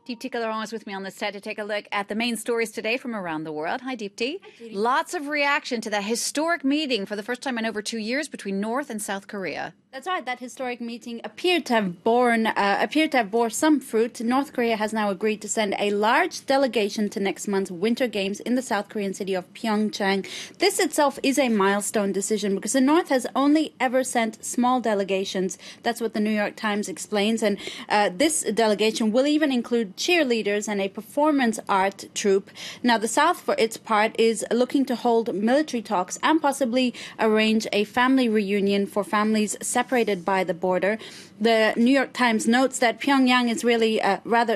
Deepti Kalaron is with me on the set to take a look at the main stories today from around the world. Hi, Deepti. Hi, Lots of reaction to that historic meeting for the first time in over 2 years between North and South Korea. That's right. That historic meeting appeared to have bore some fruit. North Korea has now agreed to send a large delegation to next month's Winter Games in the South Korean city of Pyeongchang. This itself is a milestone decision because the North has only ever sent small delegations. That's what the New York Times explains. And this delegation will even include cheerleaders and a performance art troupe. Now, the South, for its part, is looking to hold military talks and possibly arrange a family reunion for families separated by the border. The New York Times notes that Pyongyang is really,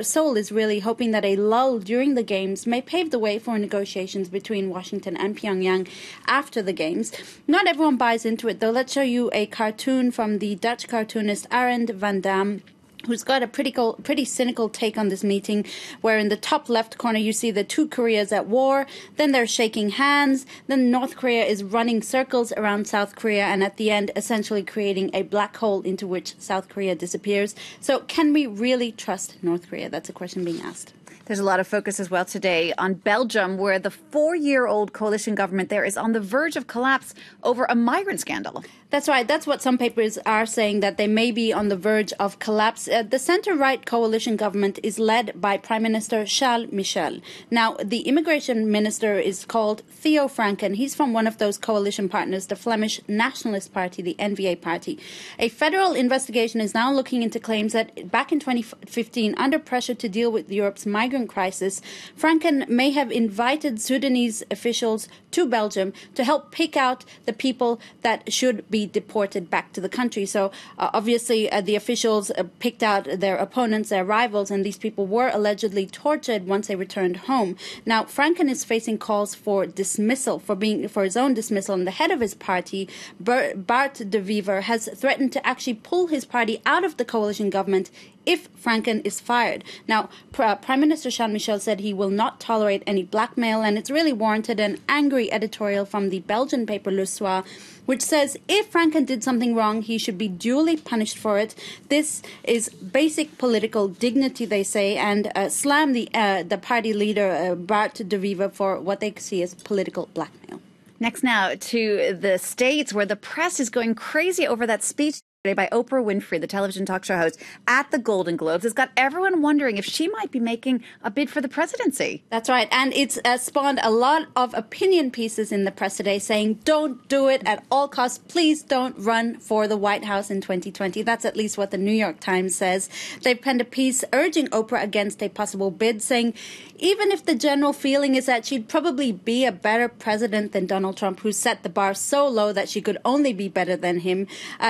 Seoul is really hoping that a lull during the Games may pave the way for negotiations between Washington and Pyongyang after the Games. Not everyone buys into it, though. Let's show you a cartoon from the Dutch cartoonist Arend van Dam, who's got a pretty cynical take on this meeting, where in the top left corner you see the two Koreas at war, then they're shaking hands, then North Korea is running circles around South Korea, and at the end essentially creating a black hole into which South Korea disappears. So can we really trust North Korea? That's a question being asked. There's a lot of focus as well today on Belgium, where the 4-year-old coalition government there is on the verge of collapse over a migrant scandal. That's right. That's what some papers are saying, that they may be on the verge of collapse. The centre-right coalition government is led by Prime Minister Charles Michel. Now, the immigration minister is called Theo Franken. He's from one of those coalition partners, the Flemish Nationalist Party, the N-VA party. A federal investigation is now looking into claims that back in 2015, under pressure to deal with Europe's migrant crisis, Franken may have invited Sudanese officials to Belgium to help pick out the people that should be deported back to the country. So obviously the officials picked out their opponents, their rivals, and these people were allegedly tortured once they returned home. Now, Franken is facing calls for dismissal, for his own dismissal, and the head of his party, Bart de Wever, has threatened to actually pull his party out of the coalition government if Franken is fired. Now, Prime Minister Charles Michel said he will not tolerate any blackmail, and it's really warranted an angry editorial from the Belgian paper Le Soir, which says if Franken did something wrong, he should be duly punished for it. This is basic political dignity, they say, and slam the party leader, Bart de Wever, for what they see as political blackmail. Next now to the States, where the press is going crazy over that speech by Oprah Winfrey, the television talk show host, at the Golden Globes. It's got everyone wondering if she might be making a bid for the presidency. That's right. And it's spawned a lot of opinion pieces in the press today saying, don't do it at all costs. Please don't run for the White House in 2020. That's at least what the New York Times says. They've penned a piece urging Oprah against a possible bid, saying even if the general feeling is that she'd probably be a better president than Donald Trump, who set the bar so low that she could only be better than him,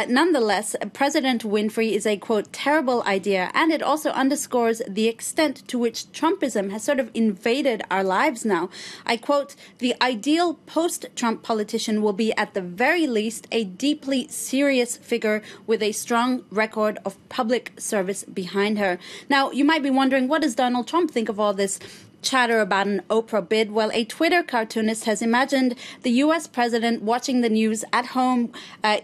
nonetheless, President Winfrey is a, quote, terrible idea, and it also underscores the extent to which Trumpism has sort of invaded our lives now. I quote, the ideal post-Trump politician will be at the very least a deeply serious figure with a strong record of public service behind her. Now, you might be wondering, what does Donald Trump think of all this chatter about an Oprah bid? Well, a Twitter cartoonist has imagined the U.S. president watching the news at home,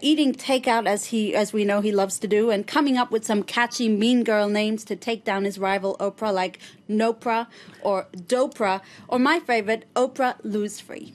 eating takeout as we know he loves to do, and coming up with some catchy mean girl names to take down his rival Oprah, like Nopra or Dopra, or my favorite, Oprah Lose Free.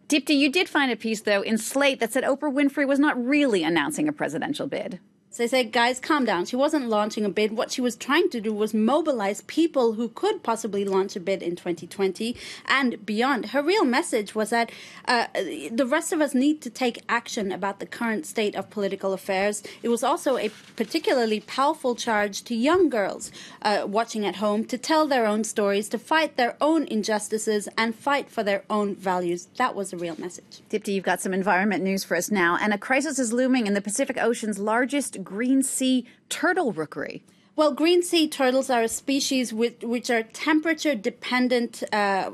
Deepti, you did find a piece, though, in Slate that said Oprah Winfrey was not really announcing a presidential bid. So they say, guys, calm down. She wasn't launching a bid. What she was trying to do was mobilize people who could possibly launch a bid in 2020 and beyond. Her real message was that the rest of us need to take action about the current state of political affairs. It was also a particularly powerful charge to young girls watching at home to tell their own stories, to fight their own injustices and fight for their own values. That was the real message. Deepti, you've got some environment news for us now, and a crisis is looming in the Pacific Ocean's largest green sea turtle rookery. Well, green sea turtles are a species which are temperature dependent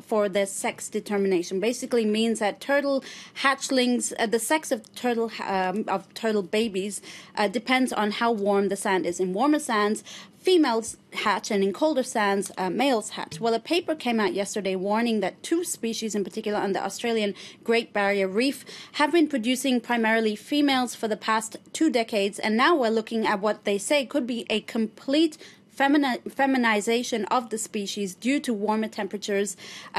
for their sex determination. Basically means that turtle hatchlings, the sex of turtle babies depends on how warm the sand is. In warmer sands, females hatch, and in colder sands, males hatch. Well, a paper came out yesterday warning that two species in particular on the Australian Great Barrier Reef have been producing primarily females for the past 2 decades, and now we're looking at what they say could be a complete feminization of the species due to warmer temperatures,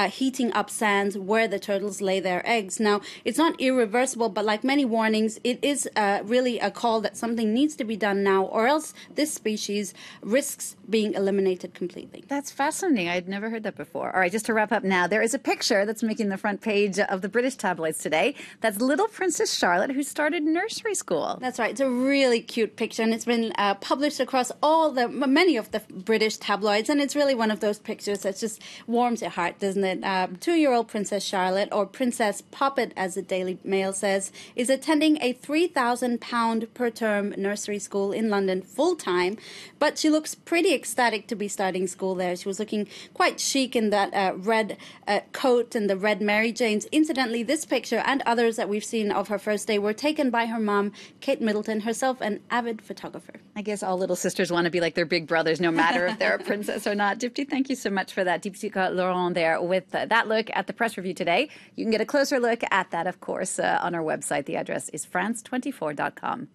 heating up sands where the turtles lay their eggs. Now, it's not irreversible, but like many warnings, it is really a call that something needs to be done now, or else this species risks being eliminated completely. That's fascinating. I'd never heard that before. All right, just to wrap up now, there is a picture that's making the front page of the British tabloids today. That's little Princess Charlotte, who started nursery school. That's right. It's a really cute picture, and it's been published across many of the British tabloids, and it's really one of those pictures that just warms your heart, doesn't it? 2-year-old Princess Charlotte, or Princess Poppet, as the Daily Mail says, is attending a £3,000 per term nursery school in London full-time, but she looks pretty ecstatic to be starting school there. She was looking quite chic in that red coat and the red Mary Janes. Incidentally, this picture and others that we've seen of her first day were taken by her mom, Kate Middleton, herself an avid photographer. I guess all little sisters want to be like their big brothers, no matter if they're a princess or not. Dipti, thank you so much for that. Dipti Laurent there with that look at the press review today. You can get a closer look at that, of course, on our website. The address is france24.com.